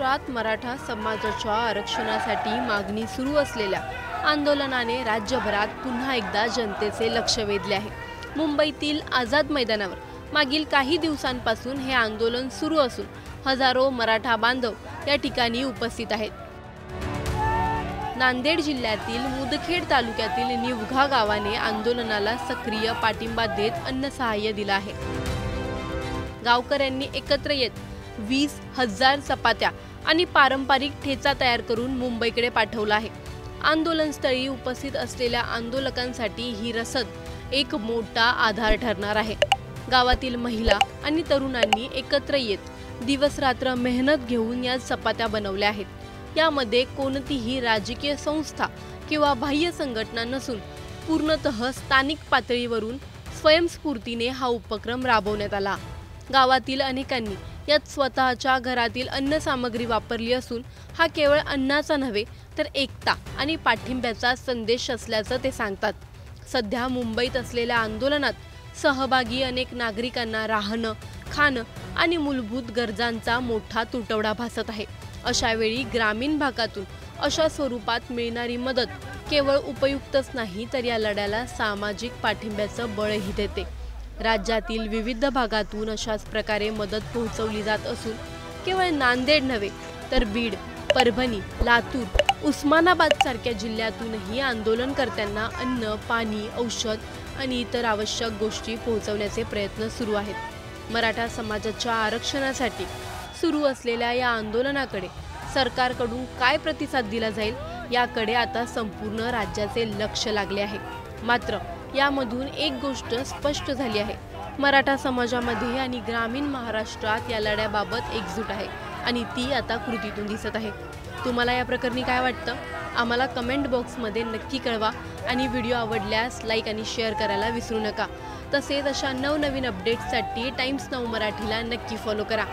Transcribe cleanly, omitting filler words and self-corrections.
महाराष्ट्रात मराठा समाजाच्या आरक्षणासाठी मागणी सुरू असलेल्या आंदोलनाने राज्यभरात पुन्हा एकदा जनतेचे लक्ष वेधले आहे। मुंबईतील आझाद मैदानावर मागील काही दिवसांपासून हे आंदोलन सुरू असून हजारो मराठा बांधव या ठिकाणी उपस्थित आहेत। नांदेड जिल्ह्यातील मुदखेड तालुक्यातील निवघा गावाने आंदोलनाला सक्रिय पाठिंबा देत अन्न सहाय्य दिला आहे। गावकऱ्यांनी एकत्र येत 20,000 चपात्या आणि पारंपरिक ठेचा तयार करून मुंबईकडे पाठवला आहे। आंदोलनस्थळी उपस्थित असलेल्या आंदोलकांसाठी ही रसद एक मोठा आधार ठरणार आहे। गावातील महिला आणि तरुणांनी एकत्र येत दिवसरात्र मेहनत घेऊन या चपात्या बनवल्या आहेत। यामध्ये कोणतीही राजकीय संस्था किंवा बाह्य संघटना नसून पूर्णतः स्थानिक पातळीवरून स्वयंस्फूर्तीने हा उपक्रम राबवण्यात आला। गावातील अनेकांनी यात स्वतःच्या घरातील अन्न सामग्री वापरली असून हा केवळ अन्नाचा नव्हे तर एकता आणि पाठिंब्याचा संदेश असल्याचं ते सांगतात। सध्या मुंबईत असलेल्या आंदोलनात सहभागी अनेक नागरिकांना राहणं, खाणं आणि मूलभूत गरजांचा मोठा तुटवडा भासत आहे। अशा वेळी ग्रामीण भागातून अशा स्वरूपात मिळणारी मदत केवळ उपयुक्तच नाही तर या लढ्याला सामाजिक पाठिंब्याचं बळही देते। राज्यातील विविध भागातून अशाच प्रकारे मदत पोहोचवली जात असून केवळ नांदेड नव्हे तर बीड, परभणी, लातूर, उस्मानाबाद सारख्या जिल्ह्यातूनही आंदोलनकर्त्यांना अन्न, पाणी, औषध आणि इतर आवश्यक गोष्टी पोहोचवण्याचे प्रयत्न सुरू आहेत। मराठा समाजाच्या आरक्षणासाठी सुरू असलेल्या या आंदोलनाकडे सरकारकडून काय प्रतिसाद दिला जाईल याकडे आता संपूर्ण राज्याचे लक्ष लागले आहे। मात्र यामधून एक गोष्ट स्पष्ट झाली आहे, मराठा समाजामध्ये आणि ग्रामीण महाराष्ट्रात या लढ्याबाबत एकजूट आहे आणि ती आता कृतीतून दिसत आहे। तुम्हाला या प्रकरणी काय वाटतं? आम्हाला कमेंट बॉक्समध्ये नक्की कळवा आणि व्हिडिओ आवडल्यास लाईक आणि शेअर करायला विसरू नका। तसेच अशा नवनवीन अपडेट्ससाठी टाइम्स नाऊ मराठीला नक्की फॉलो करा।